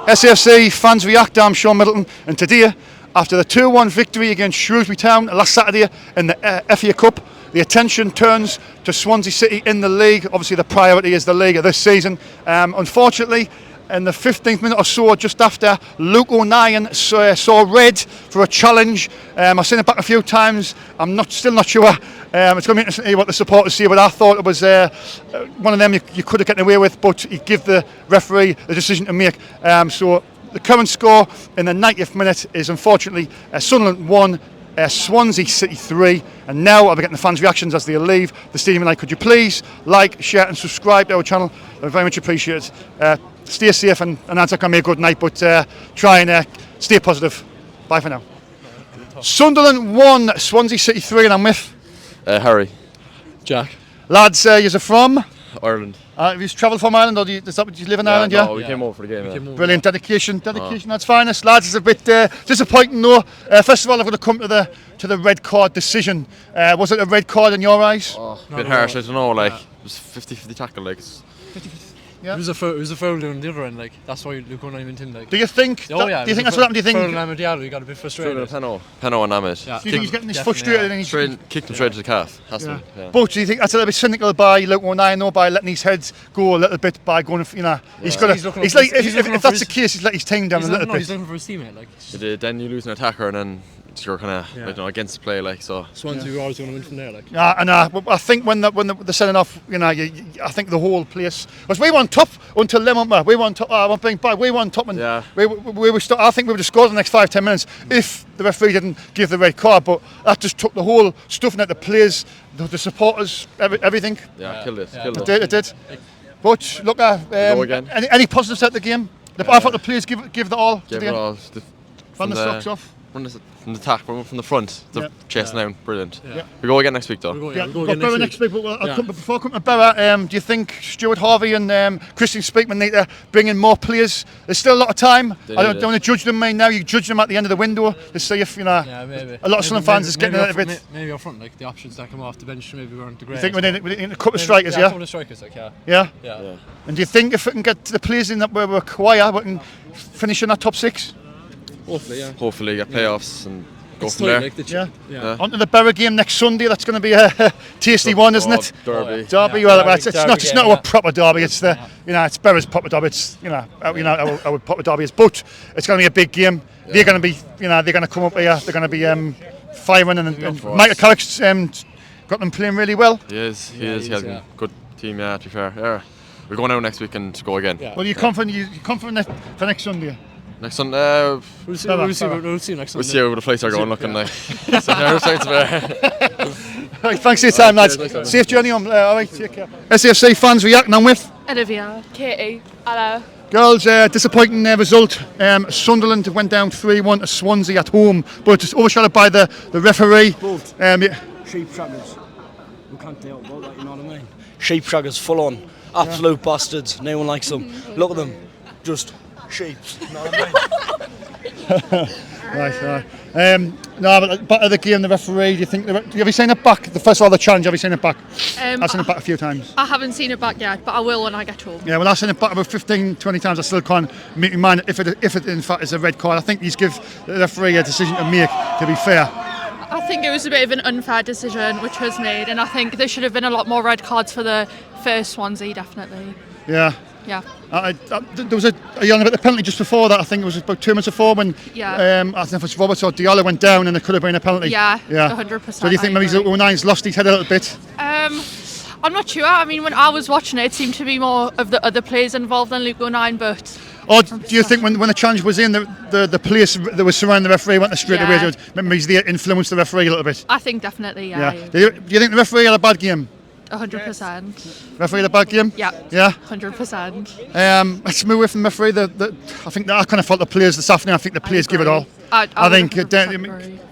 SAFC fans react. I'm Shaun Middleton, and today, after the 2-1 victory against Shrewsbury Town last Saturday in the FA Cup, the attention turns to Swansea City in the league. Obviously, the priority is the league this season. Unfortunately, in the 15th minute or so, just after, Luke O'Nien saw red for a challenge. I've seen it back a few times. I'm still not sure. It's going to be interesting to hear what the supporters say, but I thought it was one of them you could have gotten away with, but he give the referee the decision to make. So the current score in the 90th minute is unfortunately Sunderland 1, Swansea City 3, and now I'll be getting the fans' reactions as they leave the stadium. Could you please like, share and subscribe to our channel? I very much appreciate it. Stay safe, and that's not going to be a good night, but try and stay positive. Bye for now. Sunderland 1, Swansea City 3, and I'm with Harry. Jack. Lads, you're from? Ireland. Have you travelled from Ireland, or is that what you live in Ireland? No, we came over for the game. Brilliant dedication, that's finest. Lads, it's a bit disappointing though. First of all, I've got to come to the red card decision. Was it a red card in your eyes? A bit harsh, I don't know, it was 50-50 tackle, Yeah. It was a foul down the other end, that's why Luke O'Nien went in, Do you think? Do you think that's what happened? Do you think? Foul on Ahmed Diallo, he got a bit frustrated. Penno and Ahmed. Yeah. Do you think he's getting this frustrated and he's Kicked him straight to the calf. Has to be, yeah. But do you think that's a little bit cynical by Luke O'Nien, though, by letting his head go a little bit, by going, he's got to. He's like, if that's the case, he's let his team down a little bit. He's looking for his teammate, Then you lose an attacker, and then you're kind of against the play, so. Swansea were always going to win from there, Yeah, and I think when they're selling off, I think the whole place was we were on top until them, we were on top. I'm being bad. We were on top, and we were. I think we would have scored in the next 5-10 minutes if the referee didn't give the red card. But that just took the whole stuff out the players, the supporters, everything. Yeah, killed it. It did. But look, any positives out the game? I thought the players give it all. Gave it all. From the socks off. From the attack, from the front, they're chasing down, brilliant. Yeah. We go again next week though. We'll go again next week. But before I come to Borough, do you think Stuart Harvey and Christian Speakman need to bring in more players? There's still a lot of time. I don't want to judge them now. You judge them at the end of the window to see if maybe. A lot of Sunderland fans is getting a little bit. Maybe up front, the options that come off the bench maybe weren't the greatest. You think we need a couple of strikers, yeah? A couple of strikers, Yeah. And do you think if we can get the players in that we require, we can finish in that top 6? Hopefully get playoffs and go from there. Onto the Borough game next Sunday. That's going to be a tasty one, isn't it? Derby. Derby. Well, it's not a proper derby. It's it's Borough's proper derby. It's our proper derby is, but it's going to be a big game. They're going to be they're going to come up here. They're going to be firing, and Michael Carrick's got them playing really well. He is. He has a good team. To be fair. Yeah. We're going out next week and go again. Well, you confident for next Sunday? Next Sunday, we'll see next Sunday. We'll see how the flights are going looking like. Right, thanks for your time, lads. Safe journey home. All right, take care. SAFC fans reacting. I'm with Olivia, Katie, hello. Girls, disappointing result. Sunderland went down 3-1 to Swansea at home, but it's overshadowed by the referee. Sheep shaggers. We can't deal about that, you know what I mean? Sheep shaggers, full on. Absolute bastards. No one likes them. Look at them. Just sheep. You know what I mean? But back of the game, the referee, do you think, have you seen it back? First of all, the challenge, have you seen it back? I've seen it back a few times. I haven't seen it back yet, but I will when I get home. Yeah, well, I've seen it back about 15-20 times. I still can't make my mind if it in fact is a red card. I think he's give the referee a decision to make, to be fair. I think it was a bit of an unfair decision which was made, and I think there should have been a lot more red cards for the first Swansea, definitely. Yeah. Yeah. There was a yelling about the penalty just before that. I think it was about 2 minutes before when I don't know if it was Roberts or Diallo went down and there could have been a penalty. Yeah. 100%. So do you think maybe O'Nien's lost his head a little bit? I'm not sure. I mean, when I was watching it seemed to be more of the other players involved than Luke O'Nien, but... Or do you think when the challenge was in, the police that was surrounding the referee went straight away? Maybe he's influenced the referee a little bit? I think definitely, yeah. Do you think the referee had a bad game? 100%. Referee had a bad game? Yeah. 100%. Let's move away from the referee. I think that I kind of felt the players this afternoon. I think the players give it all. I think. Do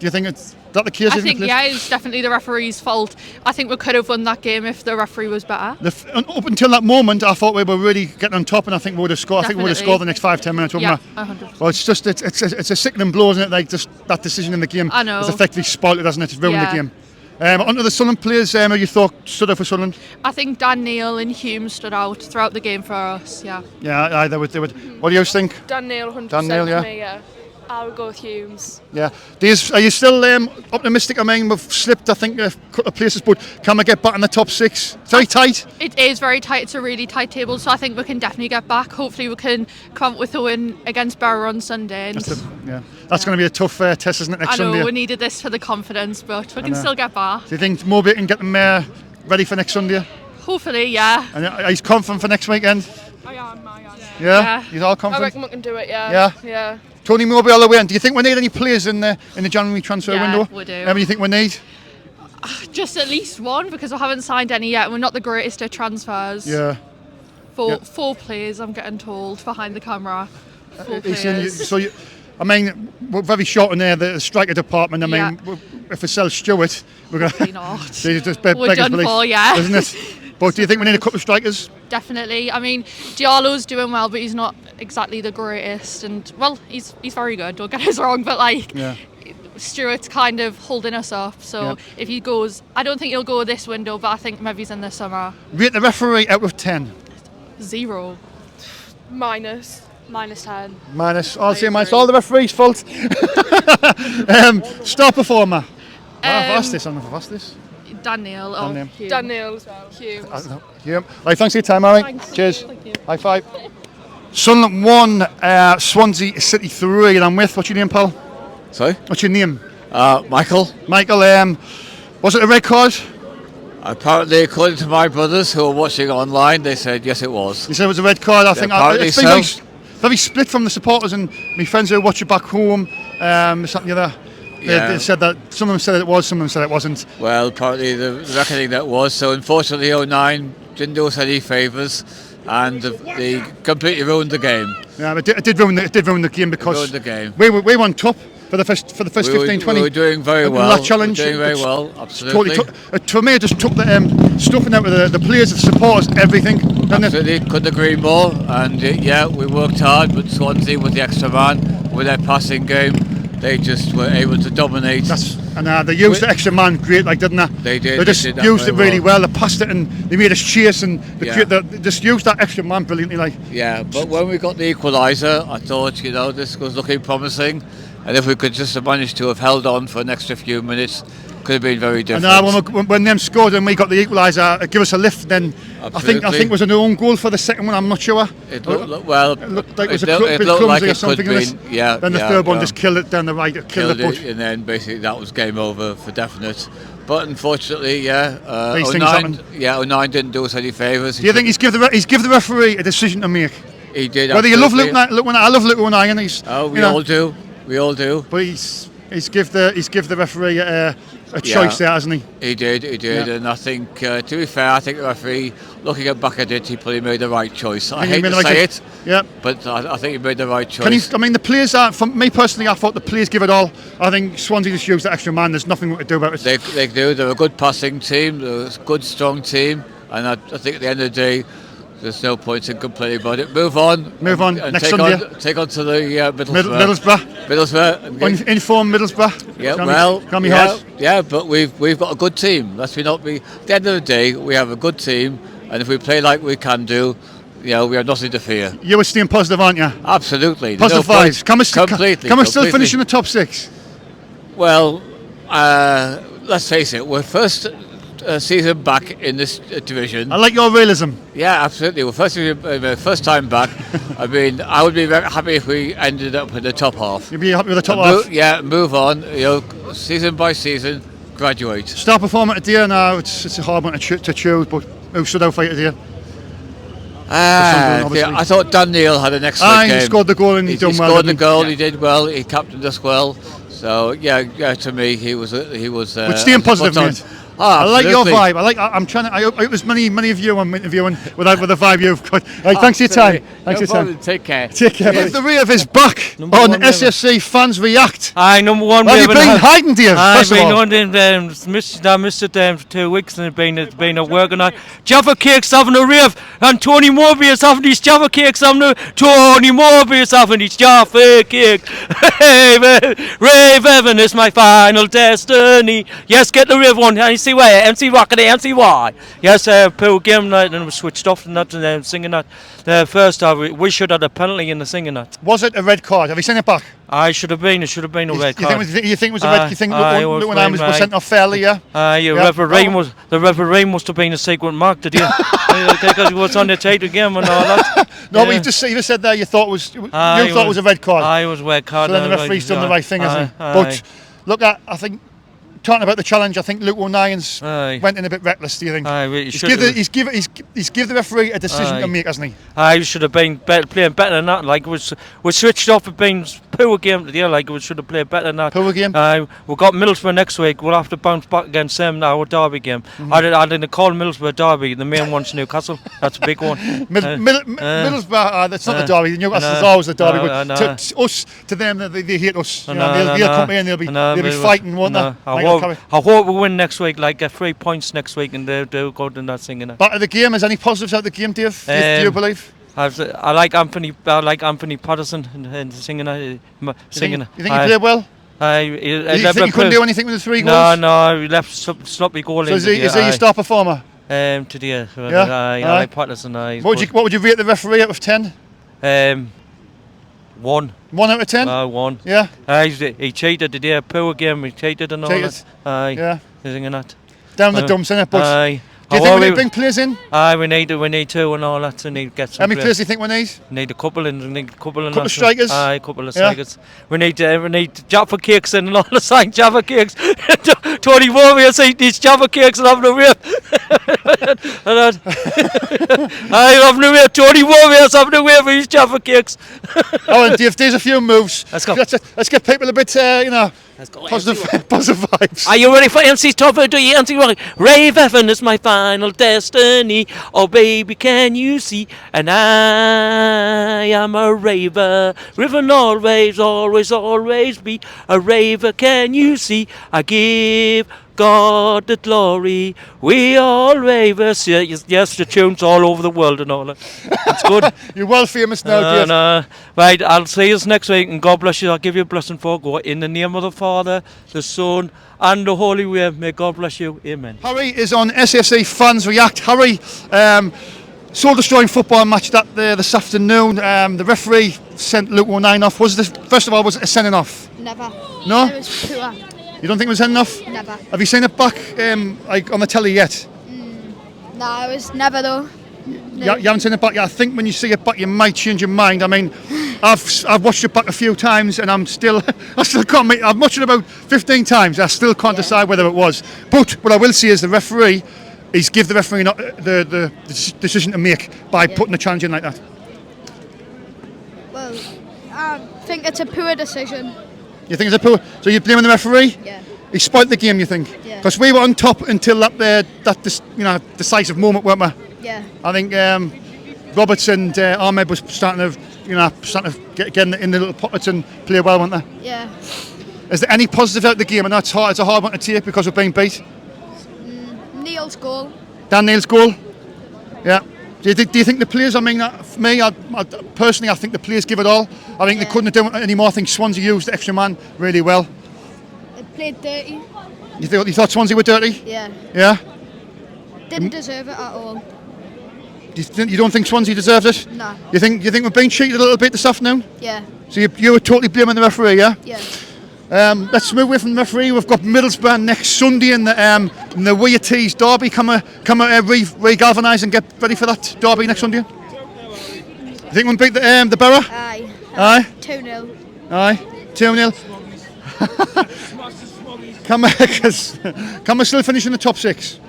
you think it's that the case? I think it's definitely the referee's fault. I think we could have won that game if the referee was better. Up until that moment, I thought we were really getting on top, and I think we would have scored. Definitely. I think we would have scored the next 5-10 minutes, wouldn't we? 100%. Well, it's just it's a sickening blow, isn't it? Like just that decision in the game. I know. It's effectively spoiled it, hasn't it? It's ruined the game. Onto the Sunderland players, who you thought stood out for Sunderland? I think Dan Neil and Hume stood out throughout the game for us. Yeah. Yeah, they would. What do you think? Dan Neil, 100% Dan Neil, yeah. for me, yeah. I would go with Humes. Yeah. Are you still optimistic? I mean, we've slipped, I think, a couple of places, but can we get back in the top 6? It's very tight. It is very tight. It's a really tight table, so I think we can definitely get back. Hopefully we can come up with a win against Barrow on Sunday. That's going to be a tough test, isn't it, next Sunday? I know, we needed this for the confidence, but we can still get back. Do you think Moby can get them ready for next Sunday? Hopefully, yeah. And he's confident for next weekend? I am. Yeah? He's all I confident? reckon we can do it, yeah. Tony Moby all the way in. Do you think we need any players in the January transfer window? We do. How many do you think we need? Just at least one, because we haven't signed any yet. We're not the greatest at transfers. Yeah. Four players, I'm getting told, behind the camera. 4 players. We're very short in there, the striker department. I mean, if we sell Stewart, we're going to... not. We're done for, yeah. Isn't it? But do you think we need a couple of strikers? Definitely. I mean, Diallo's doing well, but he's not exactly the greatest. And, well, he's very good, don't get us wrong, but, Stewart's kind of holding us up. So if he goes... I don't think he'll go this window, but I think maybe he's in the summer. Rate the referee out of 10. 0. Minus 10. Minus. I'll say minus. All the referee's fault. Star performer. I've asked this. Dan Neil. Dan Neil as well. Humes. Right, thanks for your time, Harry. Thanks. Cheers. Thank you. High five. Sunderland 1, Swansea City 3, and I'm with. What's your name, pal? Sorry? What's your name? Michael. Michael, was it a red card? Apparently, according to my brothers who are watching online, they said yes, it was. You said it was a red card. I think it's been very split from the supporters and my friends who watch it back home. This, that, and the other. They said that some of them said it was, some of them said it wasn't. Well, apparently the reckoning that was. So unfortunately, 09 didn't do us any favours, and they completely ruined the game. Yeah, it did ruin the game because we were on top for the first 15-20. We were doing very well. That challenge, we were doing very well, absolutely. To me, it just took the stuffing out with the players, the supporters, everything. Absolutely, couldn't agree more. And we worked hard, but Swansea with the extra man, with their passing game, they just were able to dominate. They used the extra man great, didn't they? They did. They just used it really well. They passed it and they made us chase and they just used that extra man brilliantly. Yeah, but when we got the equaliser, I thought, this was looking promising. And if we could just have managed to have held on for an extra few minutes, could have been very different. And when them scored and we got the equaliser, it gave us a lift. Then absolutely. I think it was an own goal for the second one. I'm not sure. It looked like it was a bit clumsy or something. Then the third one just killed it down the right, killed it, and then basically that was game over for definite. But unfortunately, these things happen. 09 didn't do us any favours. Do you think he's give the referee a decision to make? He did. Whether you love Luke, I love Luke O'Neill, we all do. We all do. But he's give the referee a choice there, hasn't he? He did, and I think, to be fair, I think the referee, looking back at it, he probably made the right choice. I hate to say it, but I think he made the right choice. The players are, for me personally, I thought the players give it all. I think Swansea just used the extra man. There's nothing we could do about it. They do. They're a good passing team. They're a good, strong team, and I think at the end of the day, there's no point in complaining about it. Move on. And next Sunday. Take on to the Middlesbrough. Inform Middlesbrough. But we've got a good team. At the end of the day, we have a good team, and if we play like we can do, we have nothing to fear. You were staying positive, aren't you? Absolutely. Positive vibes. Can we still finish in the top 6? Well, let's face it. We're first season back in this division. I like your realism. Yeah, absolutely. Well, first time back. I mean, I would be very happy if we ended up in the top half. You'd be happy with the top half? Move on. Season by season, graduate. Star performer today. Now it's a hard one to choose, but who stood out for you today? I thought Dan Neil had an excellent game. He scored the goal and he done well. He scored the goal. He did well. He captained us well. So to me, he was. But staying positive, mate. I like your vibe. I'm trying to. I hope there's many of you I'm interviewing with the vibe you've got. Right, thanks for your time. Thanks for your time. Take care. Take care. Yes. The rear is back on SFC Fans React. Aye, number one. Where have you been hiding, Dave? I've been on missed it for 2 weeks, and it's been a working night. Jaffa Cakes having a rave, and Tony Morby is having these Jaffa Cakes having a Tony Morby is having these Jaffa Cakes. Rave heaven is my final destiny. Yes, get the rave on. MC where? MC Rockety, MC Y. Yes, poor game night, and we switched off and that and singing that. The first half, we should have had a penalty in the singing that. Was it a red card? Have you seen it back? It should have been a red card. You think it was a red? You think Luton was sent off fairly? Yeah. The referee must have been a sequent mark, did you? Because he was on the title game and all that. No, but you just said there you thought it was a red card. It was a red card. So then the referee's done the right thing, hasn't he? But look, I think. Talking about the challenge, I think Luke O'Nien's went in a bit reckless. Do you think? He's give the referee a decision to make, hasn't he? He should have been playing better than that. Like we switched off. It been poor game today. Like we should have played better than that. Poor game. We've got Middlesbrough next week. We'll have to bounce back against them now. Our derby game. I didn't call Middlesbrough derby. The main one's Newcastle. That's a big one. Middlesbrough, that's not the derby. Newcastle's always the derby. But to them, they hate us. They'll come in. They'll be fighting, won't they? I hope we win next week, like get 3 points next week, and they'll go in that singing it. Back of the game, is any positives out of the game, Dave? Do you believe? I like Anthony Patterson and singing it. You think he played well? You think he couldn't do anything with the 3 goals? No, he left sloppy goal. So is he your star performer? Today, I like Patterson. What would you rate the referee out of 10? 1. 1 out of 10? 1. Yeah. He cheated today. Poor game. He cheated and all that. Yeah. Singing that. Down the dumps, innit? But do you think we need to bring players in? We need 2 and all that. So we need to get some. How many players do you think we need? We need a couple of strikers. A couple of strikers. We need Jaffa Cakes and all the sign Jaffa Cakes. Tony Warrior saying these Jaffa Cakes and having a rip. I having a rip. Tony Warrior's having a rip for his Jaffa Cakes. And Dave, there's a few moves. Let's go. Let's get people a bit, positive vibes. Are you ready for MC's top? Do you MC Rock? Rave heaven is my final destiny. Oh baby, can you see? And I am a raver. Riven always, always, always be a raver. Can you see? I give God the glory. We all ravers. Yes, the tunes all over the world and all that. It's good. You're well famous now, Dave. Right, I'll see you next week, and God bless you. I'll give you a blessing for go in the name of the Father, the Son, and the Holy Spirit. May God bless you. Amen. Harry is on SFC Fans React. Harry, soul-destroying football match that this afternoon. The referee sent Luke O'Nien off. First of all, was it a sending off? Never. No? It was poor. You don't think it was enough? Never. Have you seen it back on the telly yet? No, it was never though. No. You haven't seen it back yet. I think when you see it back, you might change your mind. I mean, I've watched it back a few times, and I still can't make. I've watched it about 15 times. I still can't decide whether it was. But what I will say is the referee, he's give the referee the decision to make by putting a challenge in like that. Well, I think it's a poor decision. You think it's a poor? So you're blaming the referee? Yeah. He spoilt the game, you think? Yeah. Because we were on top until that decisive moment, weren't we? Yeah. I think Roberts and Ahmed was starting to get in the little pockets and play well, weren't they? Yeah. Is there any positive out of the game? I know it's a hard one to take because we're being beat. Neil's goal. Dan Neil's goal. Yeah. Do you think the players? I mean, for me, personally, I think the players give it all. I think they couldn't have done it anymore. I think Swansea used the extra man really well. It played dirty. You thought Swansea were dirty? Yeah. Yeah. Didn't deserve it at all. You don't think Swansea deserved it? No. You think we're being cheated a little bit this afternoon? Yeah. So you were totally blaming the referee, yeah? Yeah. Let's move away from the referee. We've got Middlesbrough next Sunday in the Weir Tees derby. Come re-galvanise and get ready for that derby next Sunday. You think we'll beat the Borough? Aye. Aye. 2-0. Aye. 2-0. Can we still finish in the top 6?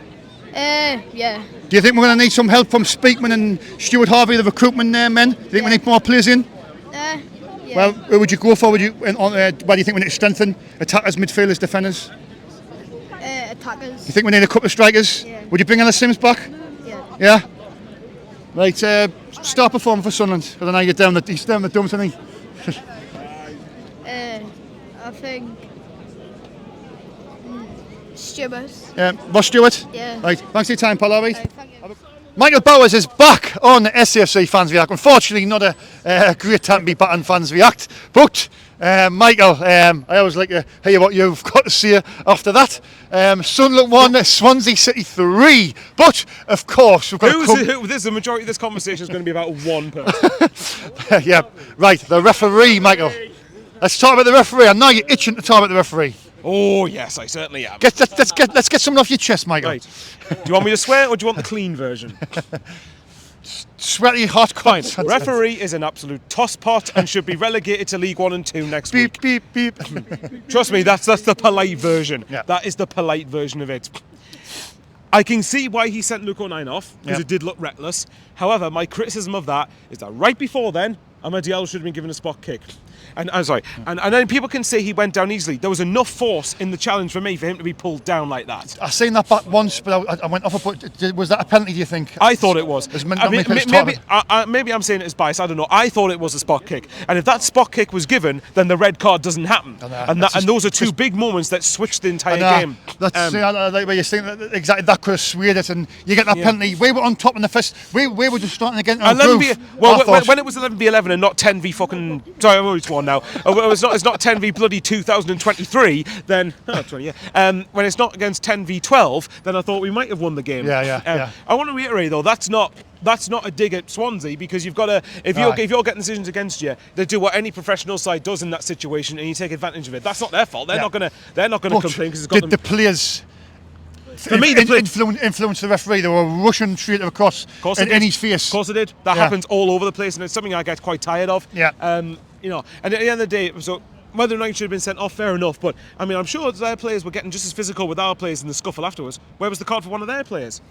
Yeah. Do you think we're going to need some help from Speakman and Stuart Harvey, the recruitment men? Do you think we need more players in? Yeah. Well, where would you go for? Where do you think we need to strengthen attackers, midfielders, defenders? attackers. You think we need a couple of strikers? Yeah. Would you bring Ellis Sims back? Yeah. Yeah? Right, start performing for Sunderland. I don't know, he's down the dumps, isn't he? I think Stewart. Ross Stewart? Yeah. Right, thanks for your time, pal, all right? Thank you. Michael Bowers is back on SHAUN Fans React. Unfortunately, not a great time to be back on Fans React. But, Michael, I always like to hear what you've got to say after that. Sunderland 1, Swansea City 3. But, of course, we've got The majority of this conversation is going to be about one person. yeah, right, the referee, Michael. Let's talk about the referee. I know you're itching to talk about the referee. Oh, yes, I certainly am. Let's get something off your chest, Michael. Right. Do you want me to swear or do you want the clean version? Sweaty, hot, fine. Referee is an absolute tosspot and should be relegated to League 1 and 2 next week. Beep, beep. Trust me, that's the polite version. Yeah. That is the polite version of it. I can see why he sent Luke O'Nien off, because it did look reckless. However, my criticism of that is that right before then, Amad Diallo should have been given a spot kick. And I'm sorry. And then people can say he went down easily. There was enough force in the challenge for me for him to be pulled down like that. I've seen that back once, but I went off. But was that a penalty, do you think? I thought it was. Maybe I'm saying it as bias. I don't know. I thought it was a spot kick. And if that spot kick was given, then the red card doesn't happen. And those are two big moments that switched the entire game. I like where you're saying that exactly. That could have swayed it, and you get that penalty. We were on top in the first. We were just starting again. When it was 11v11 and not 10v fucking. Sorry, I'm already sworn now. It's not 10v bloody 2023. Then when it's not against 10v12, then I thought we might have won the game. Yeah. I want to reiterate though, that's not a dig at Swansea, because you've got to if you're getting decisions against you, they do what any professional side does in that situation, and you take advantage of it. That's not their fault. They're not gonna complain because it's got them. The players. For me, influence the referee. They were rushing straight across in his face. Of course they did. That happens all over the place, and it's something I get quite tired of. Yeah. And at the end of the day, so whether or not he should have been sent off, fair enough. But I mean, I'm sure their players were getting just as physical with our players in the scuffle afterwards. Where was the card for one of their players?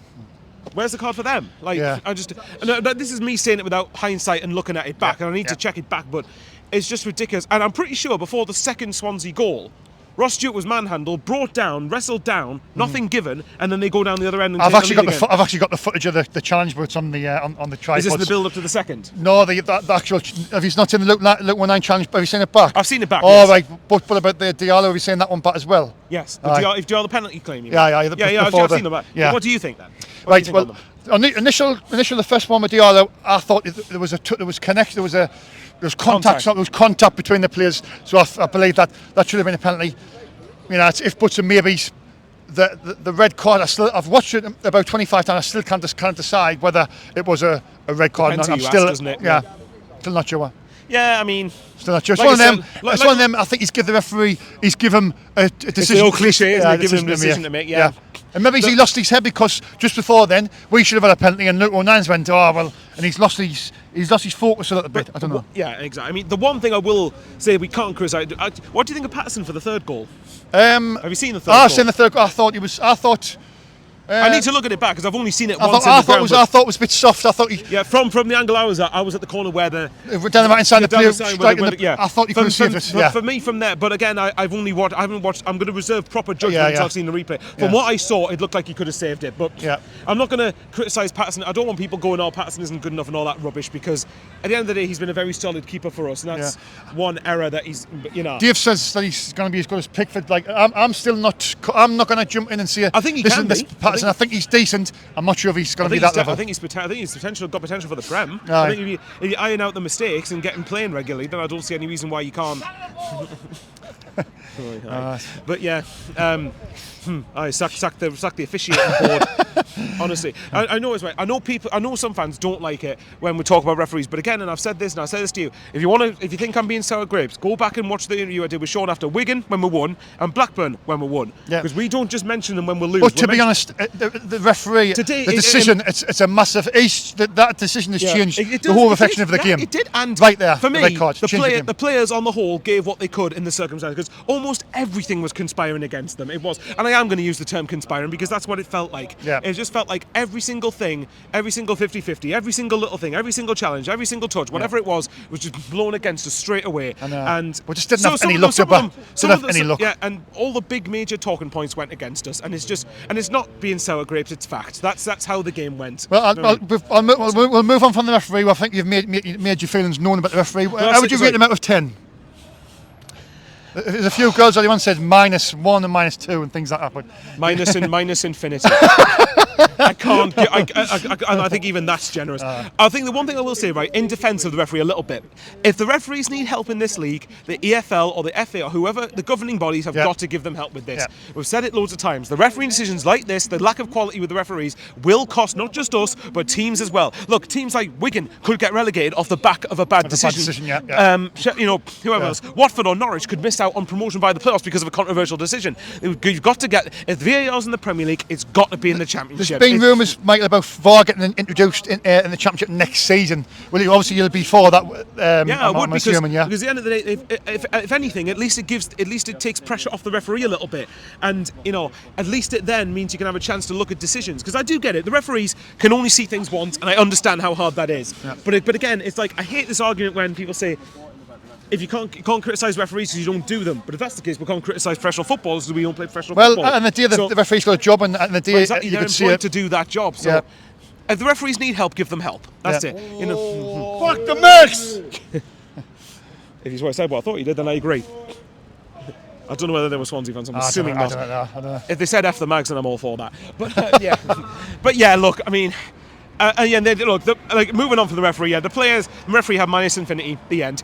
Where's the card for them? This is me saying it without hindsight and looking at it back, and I need to check it back. But it's just ridiculous. And I'm pretty sure before the second Swansea goal, Ross Stewart was manhandled, brought down, wrestled down, nothing given, and then they go down the other end. And I've actually got the footage of the challenge, but it's on the tripod. Is this the build up to the second? No, the actual. Have you not seen the Luke 19 challenge? Have you seen it back? I've seen it back. Oh, yes. Right. But about the Diallo, have you seen that one back as well? Yes. If Diallo penalty claim. Yeah. I've seen them back. Yeah. What do you think then? Right. Well, initial the first one with Diallo, I thought there was connection. There was contact. There was contact between the players. So I believe that should have been a penalty. It's if buts and maybes. The red card, I've watched it about 25 times. I still can't decide whether it was a red card. I'm still, still not sure. Yeah, I mean, still not sure. It's one of them. It's one of them. I think he's given him a decision. It's the old cliche, isn't it? Give him a decision to make. Yeah. And maybe he lost his head because just before then we should have had a penalty, and Luke O'Nien's went, and he's lost his focus a little bit. I don't know. Yeah, exactly. I mean, the one thing I will say we can't criticise. What do you think of Patterson for the third goal? Have you seen the third goal? I've seen the third goal. I thought. I need to look at it back because I've only seen it once. I thought it was a bit soft. I thought from the angle I was at the corner where down the right hand side, I thought he could have saved it. For me, from there, but again, I haven't watched. I'm going to reserve proper judgment until I've seen the replay. From what I saw, it looked like he could have saved it. But I'm not going to criticise Patterson. I don't want people going, Patterson isn't good enough and all that rubbish, because at the end of the day, he's been a very solid keeper for us, and that's one error that he's. Dave says that he's going to be as good as Pickford. I'm still not. I'm not going to jump in and say. I think he can be. Patterson. I think he's decent. I'm not sure if he's going to be that level. I think he's got potential for the Prem. I think if you iron out the mistakes and get him playing regularly, then I don't see any reason why you can't. But yeah, I sack the officiating board. Honestly, I know it's right. I know some fans don't like it when we talk about referees. But again, and I've said this, and I say this to you: if you think I'm being sour grapes, go back and watch the interview I did with Sean after Wigan when we won and Blackburn when we won. Because we don't just mention them when we lose. But to be honest, the referee, today, the decision, it's a massive. That decision has changed the whole reflection of the game. It did, and right there for me, the the players on the whole gave what they could in the circumstances. Because almost everything was conspiring against them. It was, and I am going to use the term conspiring because that's what it felt like. Yeah. It just felt like every single thing, every single 50-50, every single little thing, every single challenge, every single touch, whatever it was just blown against us straight away. And we just didn't have any luck. Yeah, and all the big major talking points went against us, and it's not being sour grapes. It's fact. That's how the game went. Well, we'll move on from the referee. I think you've made your feelings known about the referee. How would you rate him out of 10? There's a few girls that once said -1 and -2 and things like that. But minus infinity. I can't. I think even that's generous. I think the one thing I will say, right, in defence of the referee a little bit, if the referees need help in this league, the EFL or the FA or whoever, the governing bodies have got to give them help with this. We've said it loads of times. The refereeing decisions like this, the lack of quality with the referees, will cost not just us, but teams as well. Look, teams like Wigan could get relegated off the back of a bad decision. Whoever else, Watford or Norwich could miss out on promotion by the playoffs because of a controversial decision. You've got to get, if VAR's in the Premier League, it's got to be in the Championship. There's been rumours, Michael, about VAR getting introduced in the Championship next season. Obviously you'll be for that. I would, because at the end of the day, if anything, at least it takes pressure off the referee a little bit, and at least it then means you can have a chance to look at decisions. Because I do get it, the referees can only see things once, and I understand how hard that is. But again, it's like, I hate this argument when people say, if you can't criticise referees because you don't do them. But if that's the case, we can't criticise professional footballers because we don't play professional football. Well, and the day the referee's got a job, and the day exactly, you could see it to do that job. So if the referees need help, give them help. That's it. Fuck the mix. If you said what I thought you did, then I agree. I don't know whether they were Swansea fans. I'm assuming not. I don't know. If they said F the Mags, then I'm all for that. But yeah, look, I mean. Moving on from the referee, the referee had minus infinity, the end.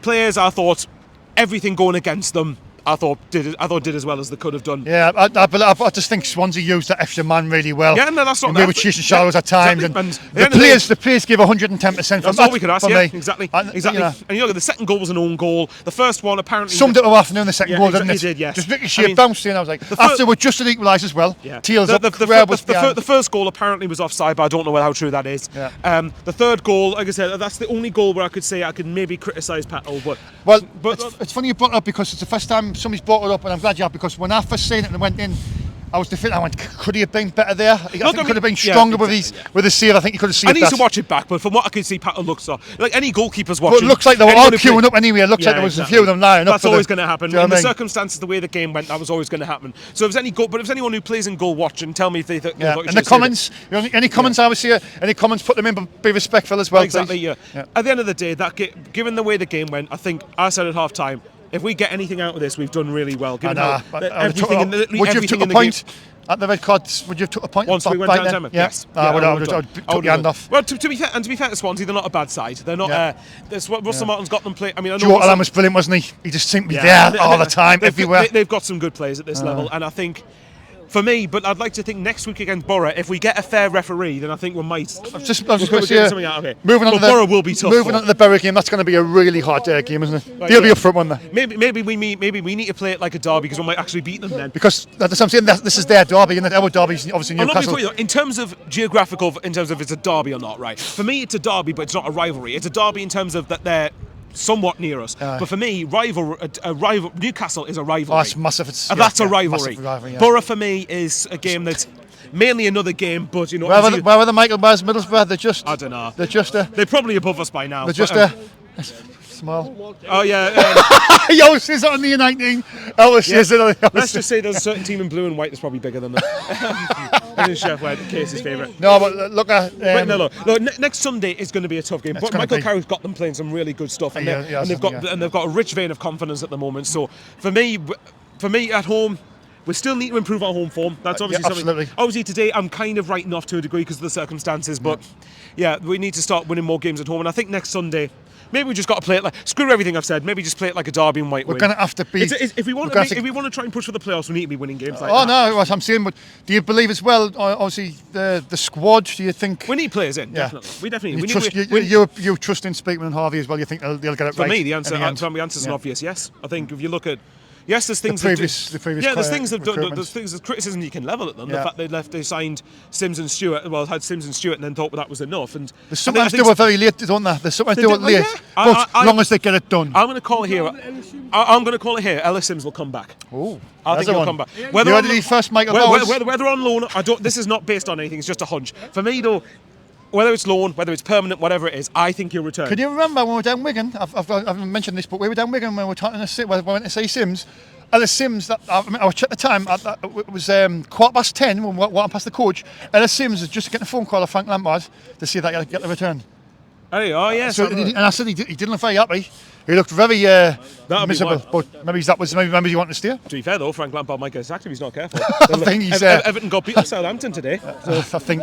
Players, I thought, everything going against them, I thought did as well as they could have done. Yeah, I just think Swansea used that extra man really well. Yeah, no, that's not. We were chasing shadows at times, exactly. and the players gave 110%. That's all we could ask. Yeah, exactly. And you look at the second goal was an own goal. The first one apparently summed it up afternoon. The second goal, didn't it? Did, yes. Just ricochet bounced in. I was like, after we just equalised as well. Yeah. Teals up. The first goal apparently was offside, but I don't know how true that is. Yeah. The third goal, like I said, that's the only goal where I could say I could maybe criticise Patel. But it's funny you brought it up because it's the first time somebody's brought it up, and I'm glad you have, because when I first seen it and went in, I was defeating. I went, could he have been better there? I think he could have been stronger with his save. I think he could have seen. I need to watch it back, but from what I could see, Patel looks like any goalkeeper's watching. Well, it looks like they were all queuing up anyway. It looks like there was a few of them lining up. That's always going to happen. In the circumstances, the way the game went, that was always going to happen. So if there's anyone who plays in goal watching, tell me if they think. And the comments, any comments I was here, any comments, put them in, but be respectful as well. Exactly. Yeah. At the end of the day, given the way the game went, I think I said at half time, if we get anything out of this, we've done really well. Given everything in the game. At the red cards, would you have took a point? Once we went down to them? Yes. I would have took your hand off. Well, to be fair to Swansea, they're not a bad side. They're not. Russell Martin's got them play. I mean, Joe Allen was brilliant, wasn't he? He just seemed to be there all the time, everywhere. They've got some good players at this level, and I think. For me, but I'd like to think next week against Borough, if we get a fair referee, then I think we might. I was just going to say, something out. Okay. Moving on to Borough will be tough. Moving on to the Borough game, that's going to be a really hard game, isn't it? They'll be up front, won't they? Maybe we need to play it like a derby because we might actually beat them then. Because that's what I'm saying. This is their derby, and our derby's obviously Newcastle. In terms of geographical, in terms of it's a derby or not, right? For me, it's a derby, but it's not a rivalry. It's a derby in terms of that they're somewhat near us, but for me, Newcastle is a rivalry. Oh, it's massive. That's a rivalry. Borough for me is a game that's mainly another game, but where are the Michael Myers Middlesbrough? They're just. I don't know. They're probably above us by now. They're just small. Oh yeah. He always says that on the U19. Let's just say there's a certain team in blue and white that's probably bigger than them. And in Chef Wed, Casey's favourite. No, but look at. Look, next Sunday is going to be a tough game. But Michael Carrick's got them playing some really good stuff, and they've got a rich vein of confidence at the moment. So for me at home. We still need to improve our home form. That's obviously something. Absolutely. Obviously today I'm kind of writing off to a degree because of the circumstances, but we need to start winning more games at home. And I think next Sunday, maybe we just got to play it like screw everything I've said. Maybe just play it like a derby and white. We're going to have to be. If we want to try and push for the playoffs, we need to be winning games like that. Oh no, what I'm saying. But do you believe as well? Obviously the squad. Do you think we need players in? Definitely, we definitely. You trust in Speakman and Harvey as well. You think they'll get it right? For me, the answer is an obvious yes. I think if you look at yes, there's things. The previous there's things recruitment. there's criticism you can level at them. Yeah. The fact they signed Sims and Stewart. Well, had Sims and Stewart, and then thought that was enough. And there's sometimes they were very late, don't they? There's sometimes they were late, but as long as they get it done. I'm going to call it here. I'm going to call it here. Ellis Sims will come back. Oh, I think he'll come back. Whether first Michael Bowers. Whether on loan, this is not based on anything. It's just a hunch. For me, though, whether it's loan, whether it's permanent, whatever it is, I think he'll return. Can you remember when we were down Wigan? I haven't mentioned this, but we were down Wigan when we were talking to we went to see Sims. Ellis Sims, I was at the time, it was 10:15 when we walked past the coach. Ellis Sims was just getting a phone call of Frank Lampard to see that he get the return. Oh yeah. So, and I said he didn't look very happy. He looked very miserable, but maybe he wanted to stay. To be fair though, Frank Lampard might get sacked if he's not careful. I think he's Everton got beat at Southampton today. So. I think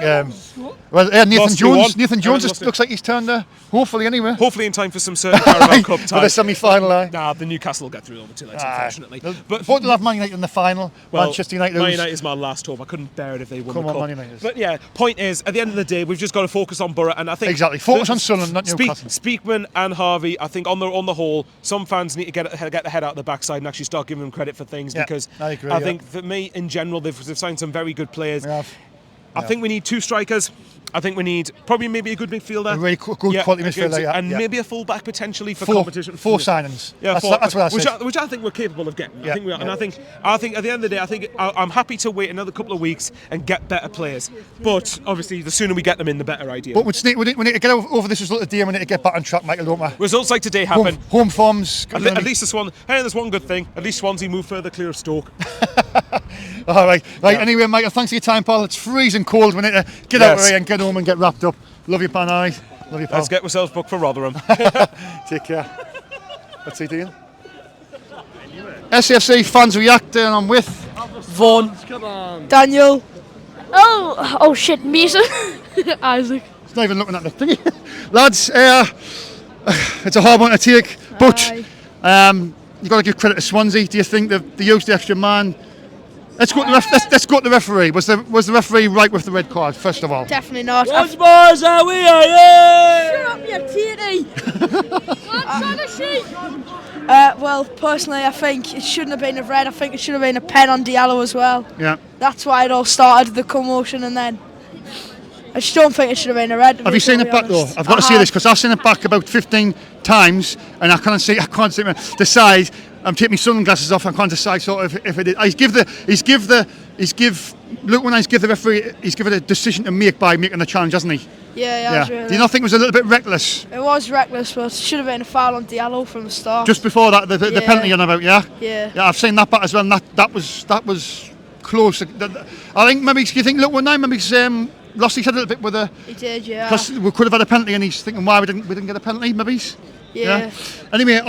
Nathan Jones looks like he's turned hopefully anyway. Hopefully in time for some certain Carabao Cup time. For the semi-final. Nah, the Newcastle will get through over too late, unfortunately. But both will have Man United in the final. Well, Manchester United Man United is my last hope. I couldn't bear it if they won the cup. Man United. But yeah, point is, at the end of the day, we've just got to focus on Borough, and I think exactly focus on Sunderland, not Newcastle. Speakman and Harvey, I think on the whole, some fans need to get the head out of the backside and actually start giving them credit for things, because I think for me in general they've signed some very good players. I think we need 2 strikers. I think we need probably maybe a good midfielder, a really good quality midfielder, and maybe a full-back potentially for 4 competition. 4 signings. Yeah, that's what I said. Which I think we're capable of getting. I think we are, and I think at the end of the day, I think I'm happy to wait another couple of weeks and get better players. But obviously, the sooner we get them in, the better idea. But we need to get over this result of the day. We need to get back on track, Michael, don't we? Results like today happen. Home forms. At least there's one good thing. At least Swansea move further clear of Stoke. All right. Anyway, Michael, thanks for your time, pal. It's freezing cold. We need to get out of here and get home and get wrapped up. Love you, pal. Love you, pal. Let's get ourselves booked for Rotherham. Take care. What's he doing? SFC fans react, and I'm with Vaughan. Come on. Daniel. Oh shit, Mason. Isaac. He's not even looking at the thing. Lads, it's a hard one to take, but you've got to give credit to Swansea. Do you think they used the extra man? Let's go to the referee. Was the referee right with the red card, first of all? Definitely not. Boys, are we are Shut up, you titty! Well, personally, I think it shouldn't have been a red. I think it should have been a pen on Diallo as well. Yeah. That's why it all started, the commotion, and then I just don't think it should have been a red. Have you seen it back though? I've got to see this because I've seen it back about 15 times, and I can't decide. I'm taking my sunglasses off. I can't decide sort of if it is. Look, when I give the referee, he's given a decision to make by making the challenge, hasn't he? Yeah. Really. Do you not think it was a little bit reckless? It was reckless, but it should have been a foul on Diallo from the start. Just before that, the penalty you're on about, yeah. Yeah, I've seen that back as well. And that was close. I think maybe. Do you think Luke 19 maybe lost his head a little bit with a? He did, yeah. Because we could have had a penalty, and he's thinking why we didn't get a penalty, maybe. Yeah. Anyway,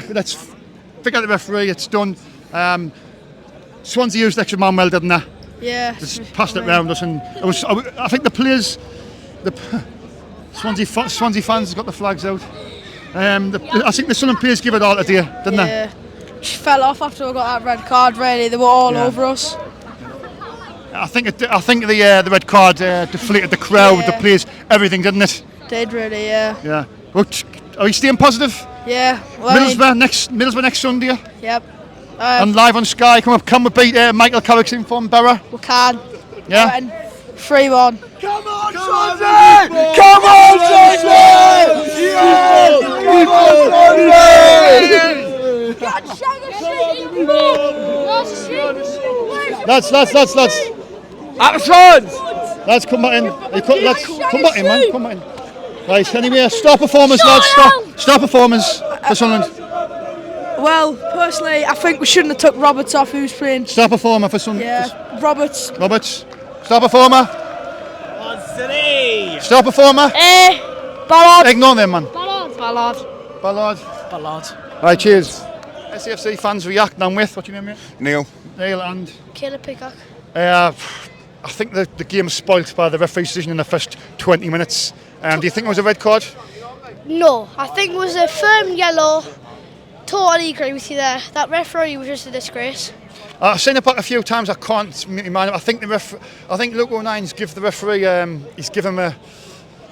let's pick out the referee. It's done. Swansea used extra man well, didn't they? Yeah. Just passed it round us, and it was. I think the players, Swansea fans got the flags out. I think the Sunderland players give it all today, didn't they? Yeah. She fell off after we got that red card. Really, they were all over us. I think the red card deflated the crowd, the players, everything, didn't it? Did really, yeah. Yeah. But are you staying positive? Yeah. Well, Middlesbrough next Sunday. Yep. And live on Sky. Can we beat Michael Carrick's informed Borough? We can. Yeah. 3-1. Come on, Swansea! Come on, Swansea! Yes! Lads. Lads, come back in. Come back in, man. Come back in. Right, anyway, star performers, lads. Star performers for Sunderland. Well, personally, I think we shouldn't have took Roberts off, who's playing. Star performer for Sunderland. Yeah, Roberts. Star performer. Star performer. Ballard. Ignore them, man. Ballard. Right, cheers. SFC fans react. I'm with. What's your name, mate? Neil and Killer Peacock. I think the game was spoilt by the referee's decision in the first 20 minutes. Do you think it was a red card? No, I think it was a firm yellow. Totally agree with you there. That referee was just a disgrace. I've seen it back a few times. I can't make my mind up. I think Luke O'Nine's give the referee. He's given him a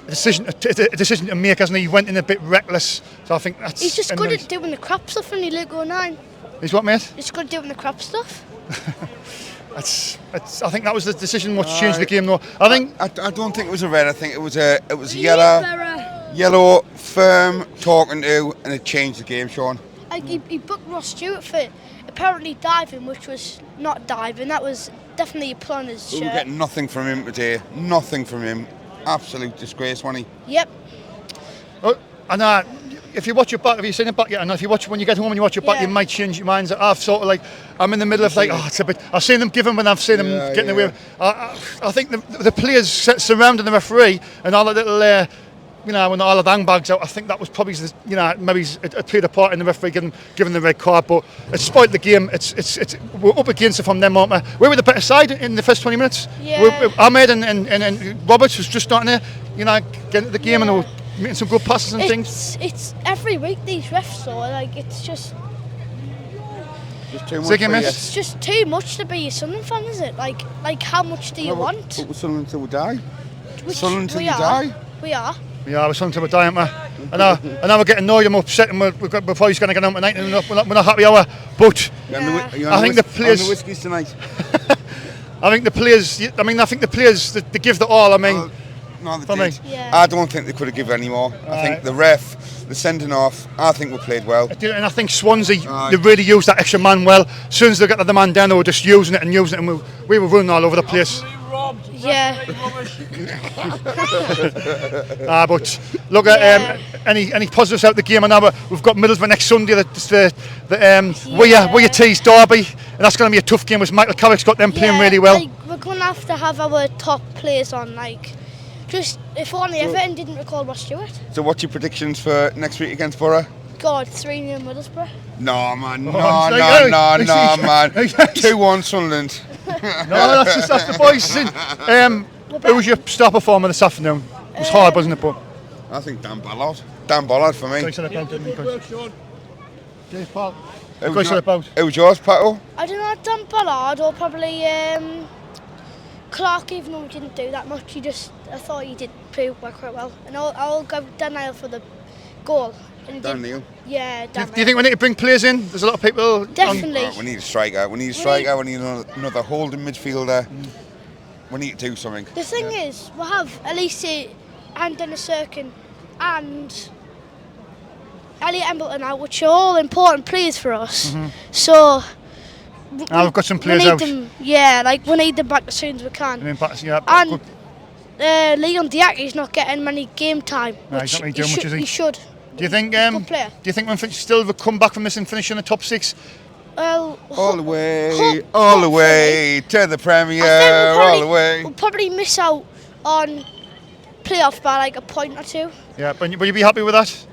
decision to make, hasn't he? He went in a bit reckless. So I think that's. He's just good at doing the crap stuff, isn't he, Luke O'Nine? He's what, mate? He's going to do it in the crap stuff. I think that was the decision which changed the game, though. I don't think it was a red. I think it was a yellow, firm talking to, and it changed the game, Sean. Like he booked Ross Stewart for apparently diving, which was not diving. That was definitely a pull on his shirt. We were getting nothing from him today. Nothing from him. Absolute disgrace, wasn't he? Yep. Oh, and if you watch it back, have you seen it back yet? And if you watch when you get home and you watch it back, you might change your minds. I've sort of like, I'm in the middle of like, it's a bit. I've seen them give him when I've seen them getting away. I think the players surrounding the referee and all the little, when all the hang bags out, I think that was probably, maybe it played a part in the referee giving the red card. But it spoiled the game. We're up against it from them, aren't we? We were the better side in the first 20 minutes. Yeah. Ahmed and Roberts was just starting there, getting to the game and making some good passes and things. It's every week these refs, so like it's just too much. It's just too much to be a Sunderland fan, is it? Like how much do you want? Sunderland till we die. Sunderland till we you die. We are. Yeah, we're Sunderland till we die, aren't we? And now we're getting annoyed and we're upset and we're probably going to get out tonight and we're not happy, are we? But I think the players. On the whiskies tonight. I think the players. They give the all. I mean. No, they did. Yeah. I don't think they could have given any more. I think the ref, the sending off, I think we played well. And I think Swansea, they really used that extra man well. As soon as they got the man down, they were just using it, and we were running all over the place. Yeah. But look at any positives out the game. And now we've got Middlesbrough next Sunday. We're Tees Derby, and that's going to be a tough game. As Michael Carrick's got them playing really well. Like, we're going to have our top players on, like. Just if only Everton didn't recall Ross Stewart. So what's your predictions for next week against Borough? God, 3-0 Middlesbrough. No man, no man. 2-1 Sunderland. No, that's the boys. Who was your star performer this afternoon? It was hard, wasn't it? But I think Dan Ballard. Dan Ballard for me. Who was yours, Pato? I don't know, Dan Ballard or probably Clark, even though he didn't do that much, I thought he did work quite well. And I'll go Dan Neil for the goal. Dan Neil? Yeah, Dan Neil. Do you think we need to bring players in? There's a lot of people. Definitely. We need a striker. We need another holding midfielder. We need to do something. The thing is, we'll have Elise and Dennis Serkin and Elliot Embleton out, which are all important players for us. Mm-hmm. So. We've got some players out. We need them back as soon as we can. And Leon Diaki's not getting many game time. He's not really doing much, is he? He should. Do you think? Do you think Manchester still will come back from this and finish in the top 6? Well, all the way to the Premier, all the way. We'll probably miss out on playoff by like a point or two. Yeah, but will you be happy with that?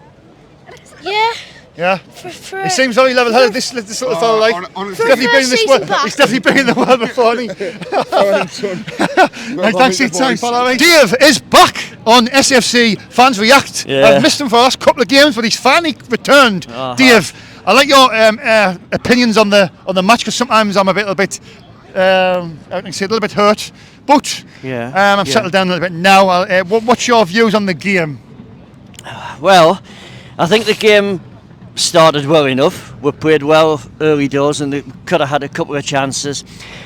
Yeah. Yeah, he seems very level-headed. This little fellow, like he's definitely been in this world. He's definitely been in the world before, hasn't he? Thanks for your time, follow. Dave is back on SFC Fans React. Yeah. I've missed him for the last couple of games, but he's finally returned. Dave, I like your opinions on the match because sometimes I'm a little bit, I can say a little bit hurt, but I'm settled down a little bit now. What's your views on the game? Well, I think the game started well enough. We played well early doors and they could have had a couple of chances,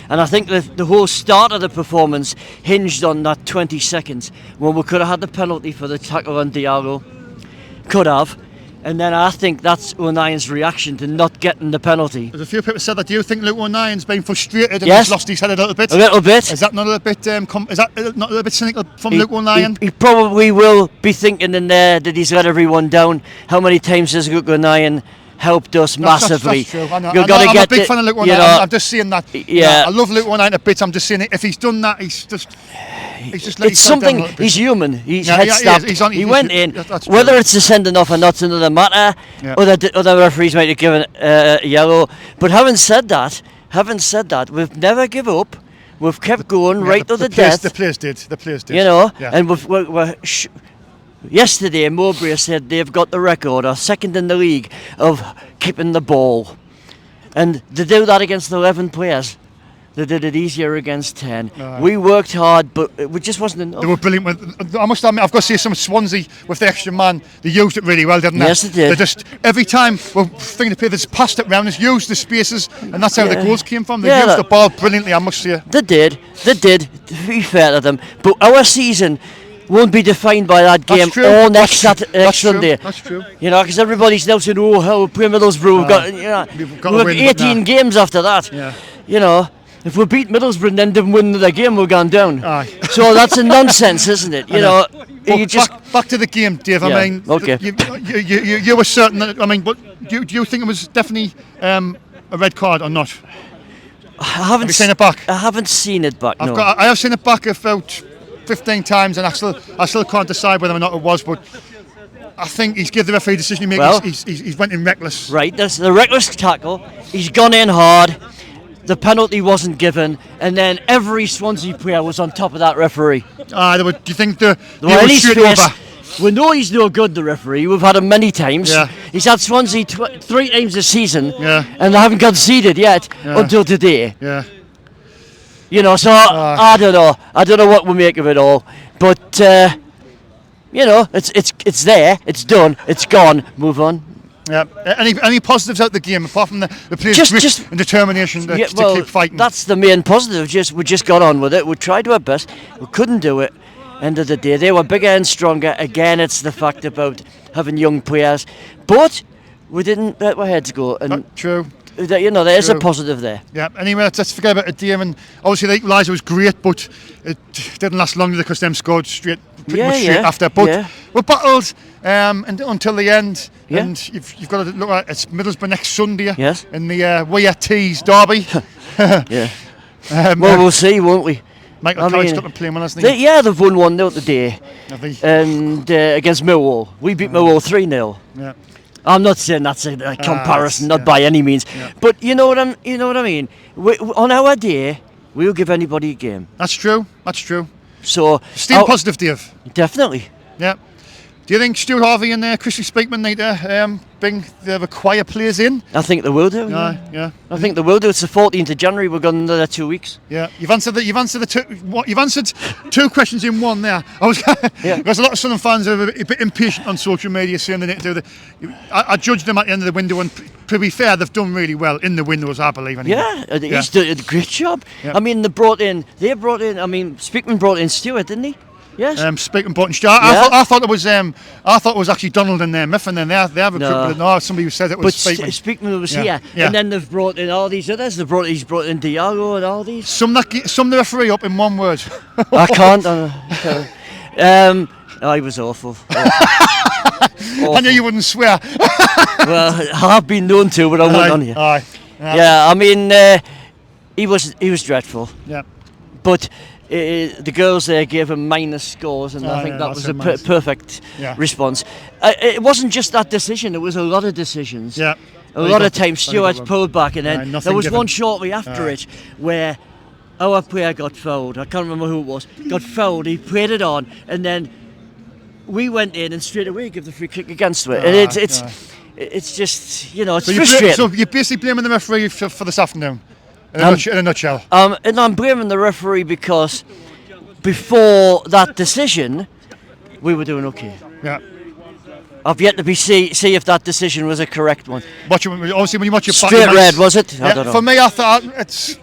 and I think the whole start of the performance hinged on that 20 seconds when we could have had the penalty for the tackle on Diallo. Could have. And then I think that's O'Nien's reaction to not getting the penalty. There's a few people said that. Do you think Luke O'Nien's been frustrated and yes. he's lost his head a little bit? A little bit. Is that not a little bit? Is that not a little bit cynical from Luke O'Nien? He probably will be thinking in there that he's let everyone down. How many times has Luke O'Nien helped us massively? That's true. I'm a big fan of Luke O'Nien. I'm just saying that. Yeah. I love Luke O'Nien a bit. I'm just saying it. If he's done that, he's just it's something. He's human. He's head stabbed. He went in. Whether it's a sending off or not's another matter. Yeah. Other referees might have given a yellow. But having said that, we've never give up. We've kept going right to the death. The players did. You know, and yesterday Mowbray said they've got the record, or second in the league, of keeping the ball, and to do that against 11 players. they did it easier against 10. We worked hard, but it just wasn't enough. They were brilliant. I must admit, I've got to say some Swansea with the extra man. They used it really well, didn't they? Yes, they did. They just every time we're thinking to play, they just passed it round, just used the spaces, and that's how the goals came from. They used the ball brilliantly, I must say. They did. To be fair to them, but our season won't be defined by that game or next Sunday. That's true. You know, because everybody's now saying, "Oh, how we play Middlesbrough." We've got 18 games after that. Yeah. You know, if we beat Middlesbrough and then didn't win another game, we're gone down. Aye. So that's a nonsense, isn't it? You know, you just back to the game, Dave. I mean, okay. You were certain that. I mean, but do you think it was definitely a red card or not? Have you seen it back? I haven't seen it back. No. I have seen it back about 15 times, and I still can't decide whether or not it was, but I think he's given the referee a decision to make. Well, he's went in reckless. Right, that's the reckless tackle. He's gone in hard. The penalty wasn't given, and then every Swansea player was on top of that referee. Do you think they were were straight over? We know he's no good, the referee. We've had him many times. Yeah. He's had Swansea 3 times this season, Yeah. and they haven't conceded yet until today. Yeah. You know, so I don't know. I don't know what we make of it all, but you know, it's there, it's done, it's gone. Move on. Yeah. Any positives out the game apart from the players' grit and determination to keep fighting? That's the main positive. We just got on with it. We tried our best. We couldn't do it. End of the day, they were bigger and stronger. Again, it's the fact about having young players, but we didn't let our heads go. And true. You know, there's a positive there. Yeah. Anyway, let's forget about the game. And obviously, the equaliser was great, but it didn't last long because them scored pretty much straight after. But we battled until the end. Yeah. And you've got to look at it's Middlesbrough next Sunday. Yes. In the Weir Tees derby. Yeah. Well, we'll see, won't we? Michael Carrick's got to play one, hasn't he? They've won 1-0 today. And against Millwall. We beat Millwall 3-0. Yeah. I'm not saying that's a comparison, not by any means. Yeah. But you know what I mean? On our day, we'll give anybody a game. That's true. That's true. So still positive, Dave. Definitely. Yeah. Do you think Stuart Harvey and Christy Speakman need to bring the required players in? I think they will do. Yeah. I think they will do. It's the 14th of January. We're going another 2 weeks. Yeah. You've answered two questions in one there. There's a lot of Sunderland fans who are a bit impatient on social media saying they need to do I judged them at the end of the window, and to be fair, they've done really well in the windows, I believe. Anyway. Yeah, he's done a great job. Yeah. I mean, Speakman brought in Stuart, didn't he? Yes. Speaking button start. I thought it was actually Donald and Miffin, and they have recruited. No, somebody who said it was Speakman. Speakman was here, and then they've brought in all these others. He's brought in Diallo and all these. Sum the referee up in one word. I can't. He was awful. I knew you wouldn't swear. Well, I've been known to, but I won't on here. Aye. Yeah, I mean, he was dreadful. Yeah. But the girls there gave him minus scores, and I think that was a perfect response. It wasn't just that decision; it was a lot of decisions. Yeah. A lot of times Stuart pulled back, and then there was one shortly after it where our player got fouled. I can't remember who it was. Got fouled. He played it on, and then we went in and straight away give the free kick against it. And it's just, you know, it's frustrating. So you're basically blaming the referee for this afternoon. In a nutshell. And I'm blaming the referee because before that decision, we were doing okay. Yeah. I've yet to see if that decision was a correct one. Obviously, when you watch it back, straight red, was it? Yeah, I don't know. For me, I thought it's.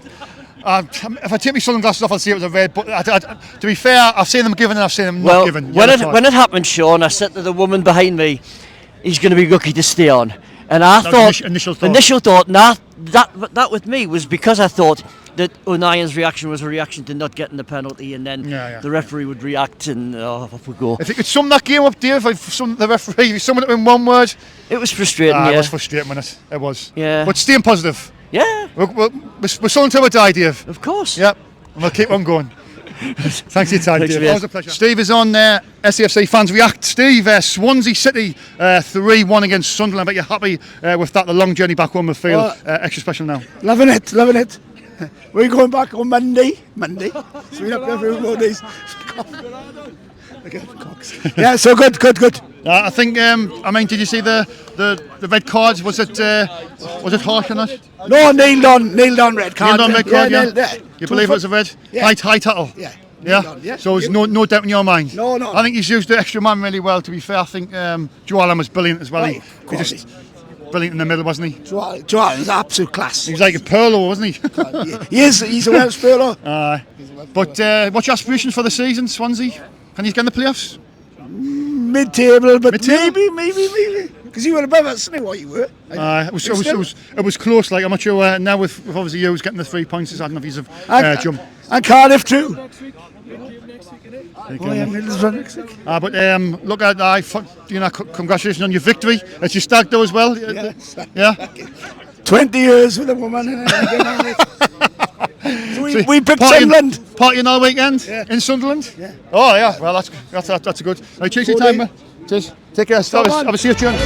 If I take my sunglasses off, I'll see it was a red. But to be fair, I've seen them given and I've seen them not given. When it happened, Sean, I said to the woman behind me, "He's going to be lucky to stay on." And I thought, initial thought, that with me was because I thought that O'Nien's reaction was a reaction to not getting the penalty, and then the referee would react, and off we go. If you could sum that game up, Dave, the referee, if you sum it up in one word. It was frustrating, It was frustrating, it was. Yeah. But staying positive. Yeah. We're still until we die, Dave. Of course. Yep. And we'll keep on going. Thanks for your time, Dave. Always a pleasure. Steve is on SAFC Fans React. Steve, Swansea City 3-1 against Sunderland. But you're happy with that? The long journey back home Midfield, extra special now. Loving it. We're going back on Monday. So we're up there for 4 days. Yeah, so good. I think. I mean, did you see the red cards? Was it harsh or not? No, nailed on red card. Nailed on red card. Yeah. Yeah. You believe it was a red? Yeah. High tackle. Yeah. Yeah. So there's no doubt in your mind. No. I think he's used the extra man really well. To be fair, I think Joe Allen was brilliant as well. Right, He just brilliant in the middle, wasn't he? Joe Allen's absolute class. He was like a Perlo, wasn't he? He's a Welsh Perlo. But what's your aspirations for the season, Swansea? Can you get in the playoffs? Mid-table, but maybe. Because you were above us, isn't it, what you were? It was close. Like I'm not sure now with obviously you was getting the 3 points. I don't know if he's jumped. And Cardiff too. Middlesbrough next week. But look, congratulations on your victory. It's your stag though as well. Yeah. 20 years with a woman. So we picked Sunderland. Partying all weekend in Sunderland. Yeah. Oh yeah. Well, that's a good. Right, cheers your time, mate. Cheers. Take care. Have a safe journey.